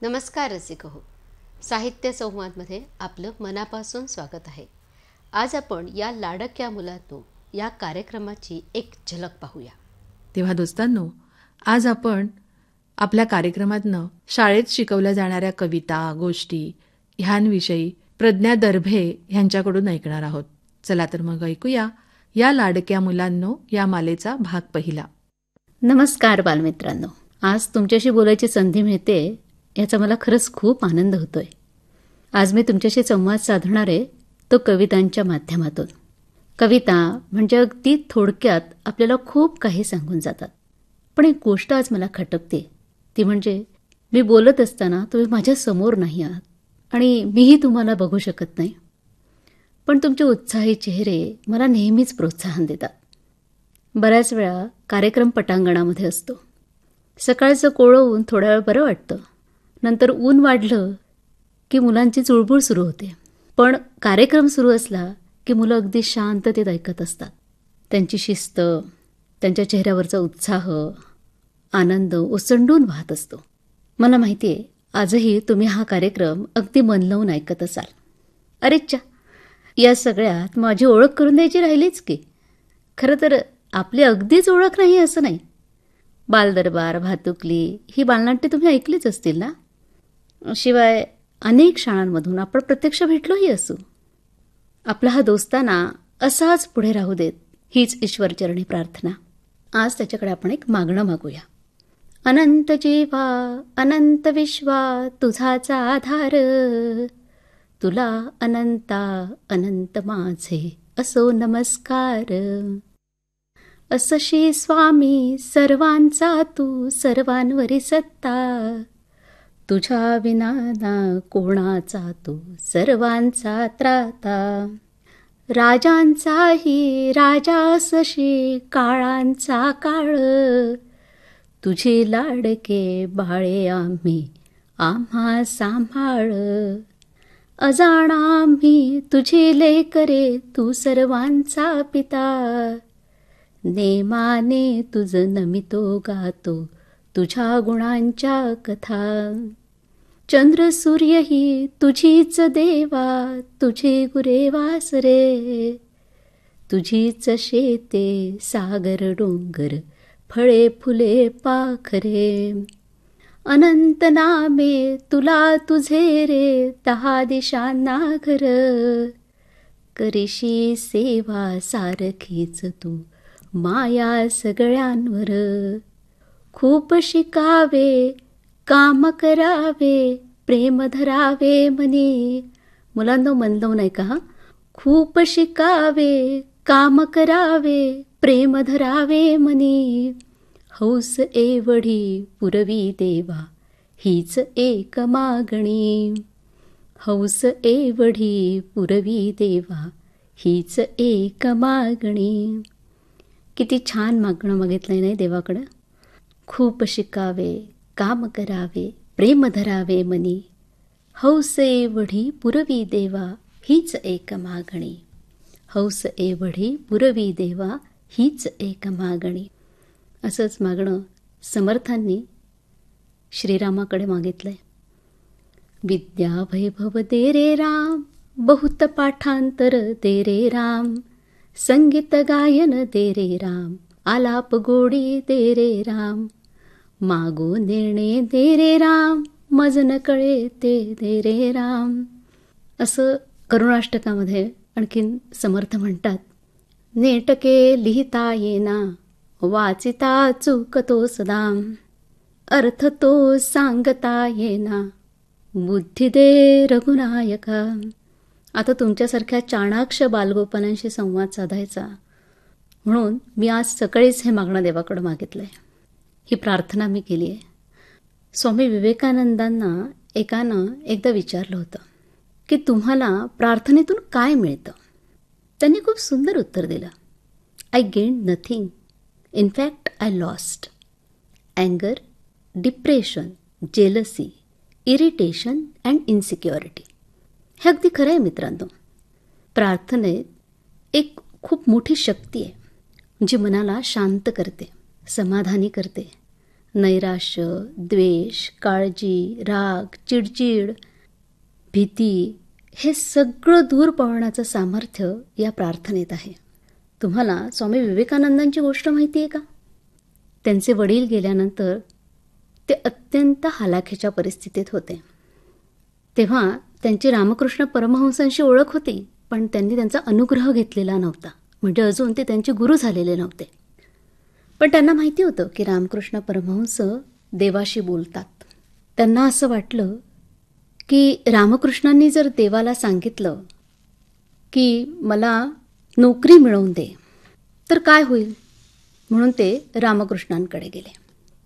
नमस्कार रसिक हो, साहित्य संवादमध्ये आपलं मनापासून स्वागत आहे. आज आपण या लाडक्या मुलांनो या कार्यक्रमाची एक झलक पाहूया. तेव्हा दोस्तांनो, आज आपण आपल्या कार्यक्रमातनं शाळेत शिकवल्या जाणाऱ्या कविता, गोष्टी ह्यांविषयी प्रज्ञा दर्भे ह्यांच्याकडून ऐकणार आहोत. चला तर मग ऐकूया या लाडक्या मुलांनो या मालेचा भाग पहिला. नमस्कार बालमित्रांनो, आज तुमच्याशी बोलायची संधी मिळते याचा मला खरंच खूप आनंद होतोय. आज मी तुमच्याशी संवाद साधणार आहे तो कवितांच्या माध्यमातून. कविता म्हणजे अगदी थोडक्यात आपल्याला खूप काही सांगून जातात. पण एक गोष्ट आज मला खटकते, ती म्हणजे मी बोलत असताना तुम्ही माझ्या समोर नाही आहात आणि मीही तुम्हाला बघू शकत नाही. पण तुमचे उत्साही चेहरे मला नेहमीच प्रोत्साहन देतात. बऱ्याच वेळा कार्यक्रम पटांगणामध्ये असतो. सकाळचं कोवळं ऊन थोड्या वेळ बरं वाटतं, नंतर ऊन वाढलं की मुलांची चुळबुळ सुरू होते. पण कार्यक्रम सुरू असला की मुलं अगदी शांततेत ऐकत असतात. त्यांची शिस्त, त्यांच्या चेहऱ्यावरचा उत्साह, आनंद ओसंडून वाहत असतो. मला माहिती आहे आजही तुम्ही हा कार्यक्रम अगदी मन लावून ऐकत असाल. अरेच्चा, या सगळ्यात माझी ओळख करून द्यायची राहिलीच की. खरं तर आपली अगदीच ओळख नाही असं नाही. बालदरबार, भातुकली ही बालनाट्ये तुम्ही ऐकलीच असतील ना. शिवाय अनेक शाळांमधून आपण प्रत्यक्ष भेटलोही असू. आपला हा दोस्ताना असाच पुढे राहू देत हीच ईश्वरचरणी प्रार्थना. आज त्याच्याकडे आपण एक मागणं मागूया. अनंत जीवा अनंत विश्वा तुझाचा आधार, तुला अनंता अनंत माझे असो नमस्कार. असशी स्वामी सर्वांचा तू सर्वांवरी सत्ता, तुझ्या विना ना कोणाचा तू सर्वांचा त्राता. राजांचाही राजा असशी काळांचा काळ, तुझे लाडके बाळे आम्ही आम्हा सांभाळ. अजाणा आम्ही तुझे लेकरे तू सर्वांचा पिता, नेमाने तुझ नमितो गातो तुझ्या गुणांच्या कथा. चंद्र सूर्यही तुझीच देवा तुझे गुरे वासरे, तुझीच शेते सागर डोंगर फळे फुले पाखरे. अनंत नामे तुला तुझे रे 10 दिशांना घर, करीशी सेवा सारखीच तू माया सगळ्यांवर. खूप शिकावे काम करावे प्रेम धरावे मनी. मुलांनो, मन लावून ऐका हा. खूप शिकावे काम करावे प्रेम धरावे मनी, हौस एवढी पुरवी देवा हीच एक मागणी. हौस एवढी पुरवी देवा हीच एक मागणी. किती छान मागणं मागितलंय नाही देवाकडं. खूप शिकावे काम करावे प्रेम धरावे मनी, हौस एवढी पुरवी देवा हीच एक मागणी. हौस एवढी पुरवी देवा हीच एक मागणी. असंच मागणं समर्थांनी श्रीरामाकडे मागितलंय. विद्या वैभव दे रे राम, बहुत पाठांतर दे रे राम. संगीत गायन दे रे राम, आलाप गोडी दे रे राम. मागो निर्णय दे रे राम, मज न कळे ते दे रे राम. असं करुणाष्टकामध्ये आणखीन समर्थ म्हणतात. नेटके लिहिता येना वाचिता चुकतो सदाम, अर्थ तो सांगता येना बुद्धी दे रघुनायका. आता तुमच्यासारख्या चाणाक्ष बालगोपालांशी संवाद साधायचा म्हणून मी आज सकाळीच हे मागणं देवाकडं मागितलंय. ही प्रार्थना मी केली आहे. स्वामी विवेकानंदांना एकानं एकदा विचारलं होतं की तुम्हाला प्रार्थनेतून काय मिळतं. त्यांनी खूप सुंदर उत्तर दिलं. I gained nothing, in fact I lost. अँगर, depression, jealousy, irritation and insecurity. हे अगदी खरं आहे मित्रांनो. प्रार्थनेत एक खूप मोठी शक्ती आहे जी मनाला शांत करते, समाधानी करते नैराश्य, द्वेष, काळजी, राग, चिडचिड, भीती हे सगळं दूर पळवण्याचं सामर्थ्य या प्रार्थनेत आहे. तुम्हाला स्वामी विवेकानंदांची गोष्ट माहिती आहे का? त्यांचे वडील गेल्यानंतर ते अत्यंत हलाखीच्या परिस्थितीत होते. तेव्हा त्यांची रामकृष्ण परमहंसांशी ओळख होती, पण त्यांनी त्यांचा अनुग्रह घेतलेला नव्हता. म्हणजे अजून ते त्यांचे गुरु झालेले नव्हते. पण त्यांना माहिती होतं की रामकृष्ण परमहंस देवाशी बोलतात. त्यांना असं वाटलं की रामकृष्णांनी जर देवाला सांगितलं की मला नोकरी मिळवून दे तर काय होईल, म्हणून ते रामकृष्णांकडे गेले.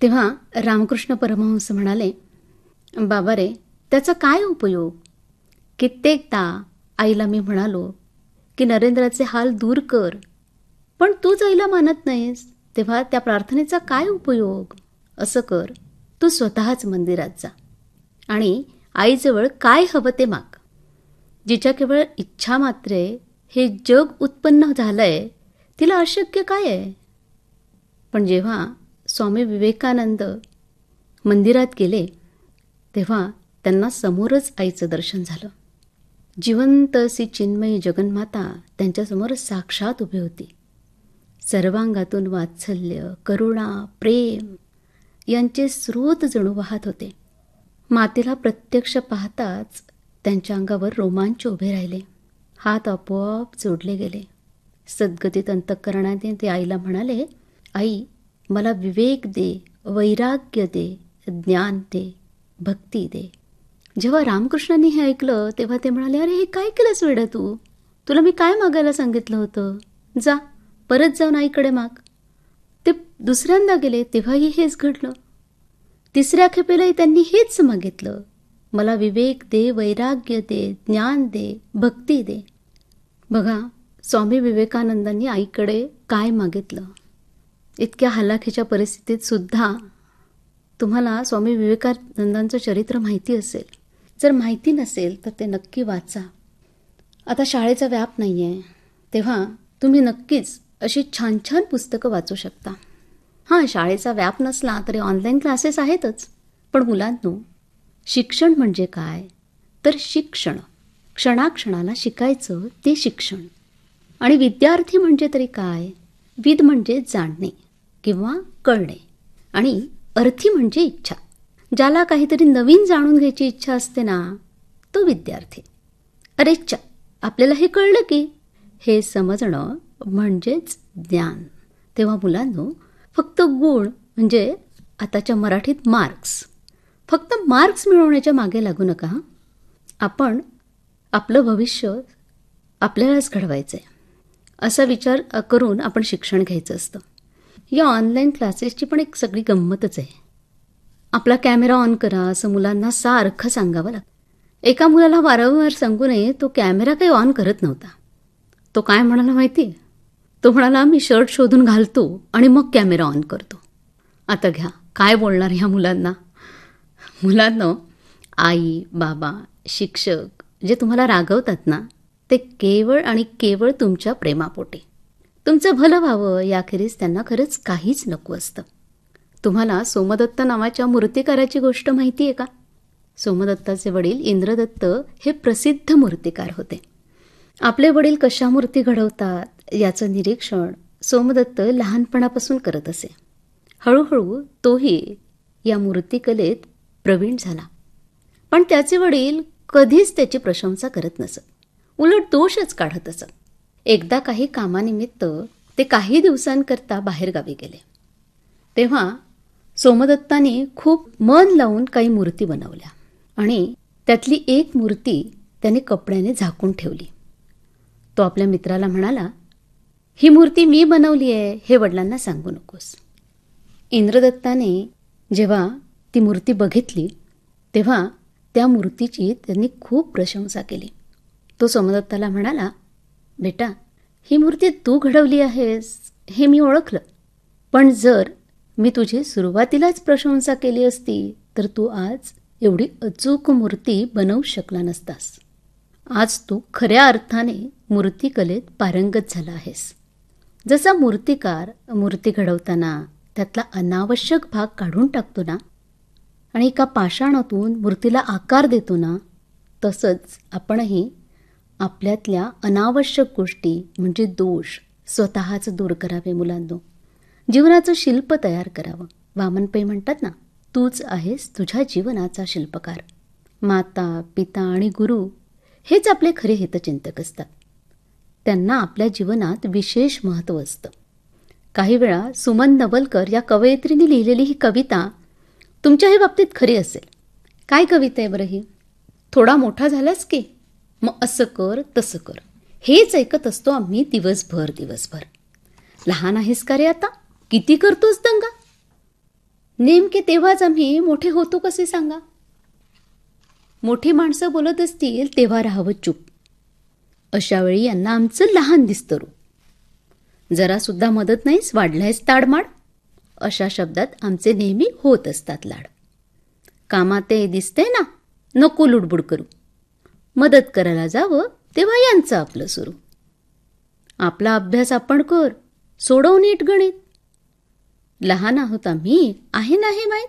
तेव्हा रामकृष्ण परमहंस म्हणाले, बाबा रे, त्याचा काय उपयोग? कित्येकदा आईला मी म्हणालो की नरेंद्राचे हाल दूर कर, पण तूच आईला मानत नाहीस, तेव्हा त्या प्रार्थनेचा काय उपयोग? असं कर, तू स्वतःच मंदिरात जा आणि आईजवळ काय हवं ते माग. जिच्या केवळ इच्छा मात्रे हे जग उत्पन्न झालंय, तिला अशक्य काय आहे? पण जेव्हा स्वामी विवेकानंद मंदिरात गेले तेव्हा त्यांना समोरच आईचं दर्शन झालं. जिवंत अशी चिन्मयी जगन्माता त्यांच्यासमोर साक्षात उभी होती. सर्वांगातून वात्सल्य, करुणा, प्रेम यांचे स्रोत जणू वाहत होते. मातेला प्रत्यक्ष पाहताच त्यांच्या अंगावर रोमांच उभे राहिले. हात आपोआप जोडले गेले. सद्गतीत अंतःकरणाने ते आईला म्हणाले, आई, मला विवेक दे, वैराग्य दे, ज्ञान दे, भक्ती दे. जेव्हा रामकृष्णांनी हे ऐकलं तेव्हा ते म्हणाले, अरे हे काय केलंस वेडा तू? तुला मी काय मागायला सांगितलं होतं? जा, परत जाऊन आईकडे माग. ते दुसऱ्यांदा गेले तेव्हाही हेच घडलं. तिसऱ्या खेपेलाही त्यांनी हेच मागितलं, मला विवेक दे, वैराग्य दे, ज्ञान दे, भक्ती दे. बघा, स्वामी विवेकानंदांनी आईकडे काय मागितलं. इतक्या हलाखीच्या परिस्थितीत सुद्धा तुम्हाला स्वामी विवेकानंदांचं चरित्र माहिती असेल. जर माहिती नसेल तर ते नक्की वाचा. आता शाळेचा व्याप नाही आहे, तेव्हा तुम्ही नक्कीच अशी छान छान पुस्तकं वाचू शकता. हां, शाळेचा व्याप नसला तरी ऑनलाईन क्लासेस आहेतच. पण मुलांनो, शिक्षण म्हणजे काय? तर शिक्षण, क्षणाक्षणाला शिकायचं ते शिक्षण. आणि विद्यार्थी म्हणजे तरी काय? विद म्हणजे जाणणे किंवा कळणे, आणि अर्थी म्हणजे इच्छा. ज्याला काहीतरी नवीन जाणून घ्यायची इच्छा असते ना, तो विद्यार्थी. अरे च्या, आपल्याला हे कळलं की, हे समजणं म्हणजेच ज्ञान. तेव्हा मुलांनो, फक्त गुण म्हणजे आताच्या मराठीत मार्क्स, फक्त मार्क्स मिळवण्याच्या मागे लागू नका. आपण आपलं भविष्य आपल्यालाच घडवायचं आहे असा विचार करून आपण शिक्षण घ्यायचं असतं. या ऑनलाईन क्लासेसची पण एक सगळी गंमतच आहे. आपला कॅमेरा ऑन करा असं मुलांना सारखं सांगावं लागतं. एका मुलाला वारंवार सांगू नये, तो कॅमेरा काही ऑन करत नव्हता. तो काय म्हणाला माहिती? तो म्हणाला, मी शर्ट शोधून घालतो आणि मग कॅमेरा ऑन करतो. आता घ्या, काय बोलणार ह्या मुलांना? मुलांना आई, बाबा, शिक्षक जे तुम्हाला रागवतात ना, ते केवळ आणि केवळ तुमच्या प्रेमापोटी. तुमचं भलं व्हावं याखेरीज त्यांना खरंच काहीच नको असतं. तुम्हाला सोमदत्त नावाच्या मूर्तिकाराची गोष्ट माहिती आहे का? सोमदत्ताचे वडील इंद्रदत्त हे प्रसिद्ध मूर्तिकार होते. आपले वडील कशा मूर्ती घडवतात याचं निरीक्षण सोमदत्त लहानपणापासून करत असे. हळूहळू तोही या मूर्तिकलेत प्रवीण झाला. पण त्याचे वडील कधीच त्याची प्रशंसा करत नसत, उलट दोषच काढत असत. एकदा काही कामानिमित्त ते काही दिवसांकरता बाहेरगावी गेले. तेव्हा सोमदत्तांनी खूप मन लावून काही मूर्ती बनवल्या आणि त्यातली एक मूर्ती त्याने कपड्याने झाकून ठेवली. तो आपल्या मित्राला म्हणाला, ही मूर्ती मी बनवली आहे, हे वडिलांना सांगू नकोस. इंद्रदत्ताने जेव्हा ती मूर्ती बघितली तेव्हा त्या मूर्तीची त्यांनी खूप प्रशंसा केली. तो सोमदत्ताला म्हणाला, बेटा, ही मूर्ती तू घडवली आहेस हे मी ओळखलं, पण जर मी तुझी सुरुवातीलाच प्रशंसा केली असती तर तू आज एवढी अचूक मूर्ती बनवू शकला नसतास. आज तू खऱ्या अर्थाने मूर्तिकलेत पारंगत झाला आहेस. जसा मूर्तिकार मूर्ती घडवताना त्यातला अनावश्यक भाग काढून टाकतो ना आणि एका पाषाणातून मूर्तीला आकार देतो ना, तसंच आपणही आपल्यातल्या अनावश्यक गोष्टी म्हणजे दोष स्वतःच दूर करावे मुलांनो. जीवनाचं शिल्प तयार करावं. वामनपै म्हणतात ना, तूच आहेस तुझ्या जीवनाचा शिल्पकार. माता, पिता आणि गुरु हेच आपले खरे हितचिंतक असतात. त्यांना आपल्या जीवनात विशेष महत्त्व असतं. काही वेळा सुमन नवलकर या कवयित्रीने लिहिलेली ही कविता तुमच्याही बाबतीत खरी असेल. काय कविता आहे बरं ही? थोडा मोठा झालास की मग असं कर तसं कर, हेच ऐकत असतो आम्ही दिवसभर दिवसभर. लहान आहेस का रे आता, किती करतोस दंगा? नेमके तेव्हाच आम्ही मोठे होतो कसे सांगा? मोठी माणसं बोलत असतील तेव्हा राहावं चूप. अशा वेळी यांना आमचं लहान दिसतं रूप. जरा सुद्धा मदत नाहीस, वाढलायस ताडमाड, अशा शब्दात आमचे नेहमी होत असतात लाड. कामात ते दिसतंय ना, नको लुडबुड करू. मदत करायला जावं तेव्हा यांचं आपलं सुरू. आपला अभ्यास आपण कर, सोडव नीट गणित. लहान आहोत आम्ही, आहे ना हे माहीत.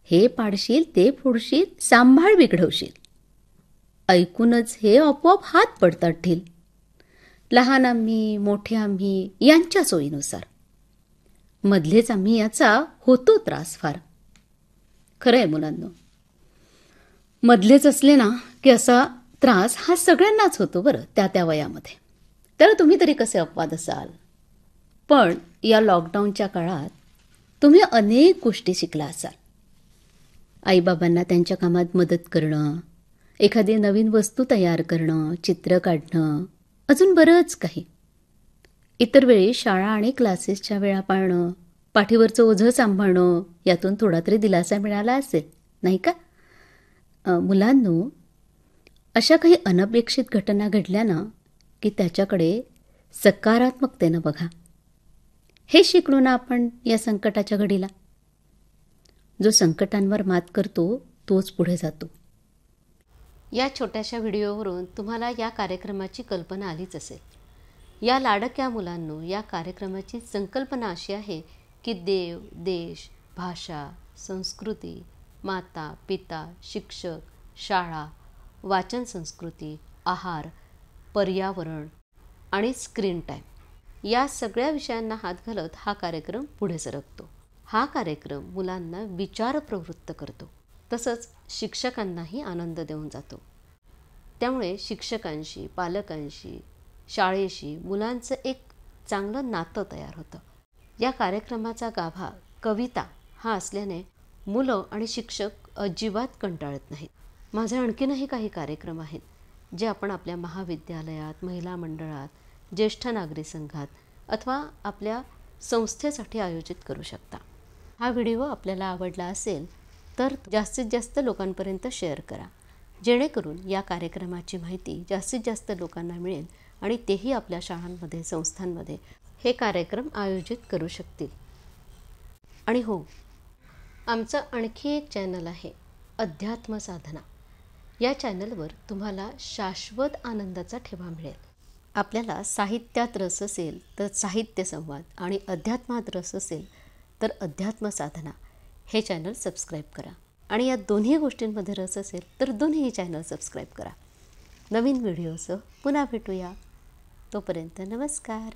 हे पाडशील ते फोडशील, सांभाळ बिघडवशील. ऐकूनच हे आपोआप हात पडतात ढील. लहान आम्ही मोठे आम्ही यांच्या सोयीनुसार, मधलेच आम्ही याचा होतो त्रास फार. खरं आहे मुलांनो, मधलेच असले ना की असा त्रास हा सगळ्यांनाच होतो बरं, त्या त्या वयामध्ये. तर तुम्ही तरी कसे अपवाद असाल. पण या लॉकडाऊनच्या काळात तुम्ही अनेक गोष्टी शिकला असाल. आईबाबांना त्यांच्या कामात मदत करणं, एखादी नवीन वस्तू तयार करणं, चित्र काढणं, अजून बरंच काही. इतर वेळी शाळा आणि क्लासेसच्या वेळा पाळणं, पाठीवरचं ओझं सांभाळणं, यातून थोडा तरी दिलासा मिळाला असेल, नाही का? मुलांनो, अशा काही अनपेक्षित घटना घडल्या ना की त्याच्याकडे सकारात्मकतेनं बघा. हे शिकलो ना आपण या संकटाच्या घडीला. जो संकटांवर मात करतो तोच पुढे जातो. या छोट्याशा व्हिडिओवरून तुम्हाला या कार्यक्रमाची कल्पना आलीच असेल. या लाडक्या मुलांनो, या कार्यक्रमाची संकल्पना अशी आहे की देव, देश, भाषा, संस्कृती, माता, पिता, शिक्षक, शाळा, वाचन संस्कृती, आहार, पर्यावरण आणि स्क्रीन टाईम या सगळ्या विषयांना हात घालत हा कार्यक्रम पुढे सरकतो. हा कार्यक्रम मुलांना विचारप्रवृत्त करतो, तसंच शिक्षकांनाही आनंद देऊन जातो. त्यामुळे शिक्षकांशी, पालकांशी, शाळेशी मुलांचं एक चांगलं नातं तयार होतं. या कार्यक्रमाचा गाभा कविता हा असल्याने मुलं आणि शिक्षक अजिबात कंटाळत नाहीत. माझे आणखीनही काही कार्यक्रम आहेत जे आपण आपल्या महाविद्यालयात, महिला मंडळात, ज्येष्ठ नागरिक संघात अथवा आपल्या संस्थेसाठी आयोजित करू शकता. हा व्हिडिओ आपल्याला आवडला असेल तर जास्तीत जास्त लोकांपर्यंत शेअर करा, जेणेकरून या कार्यक्रमाची माहिती जास्तीत जास्त लोकांना मिळेल आणि तेही आपल्या शाळांमध्ये, संस्थांमध्ये हे कार्यक्रम आयोजित करू शकतील. आणि हो, आमचं आणखी एक चॅनल आहे, अध्यात्म साधना. या चॅनलवर तुम्हाला शाश्वत आनंदाचा ठेवा मिळेल. आपल्याला साहित्यात रस असेल तर साहित्य संवाद आणि अध्यात्मात रस असेल तर अध्यात्म साधना हे चॅनल सबस्क्राईब करा. आणि या दोन्ही गोष्टींमध्ये रस असेल तर दोन्ही चॅनल सबस्क्राईब करा. नवीन व्हिडिओसह पुन्हा भेटूया. तोपर्यंत नमस्कार.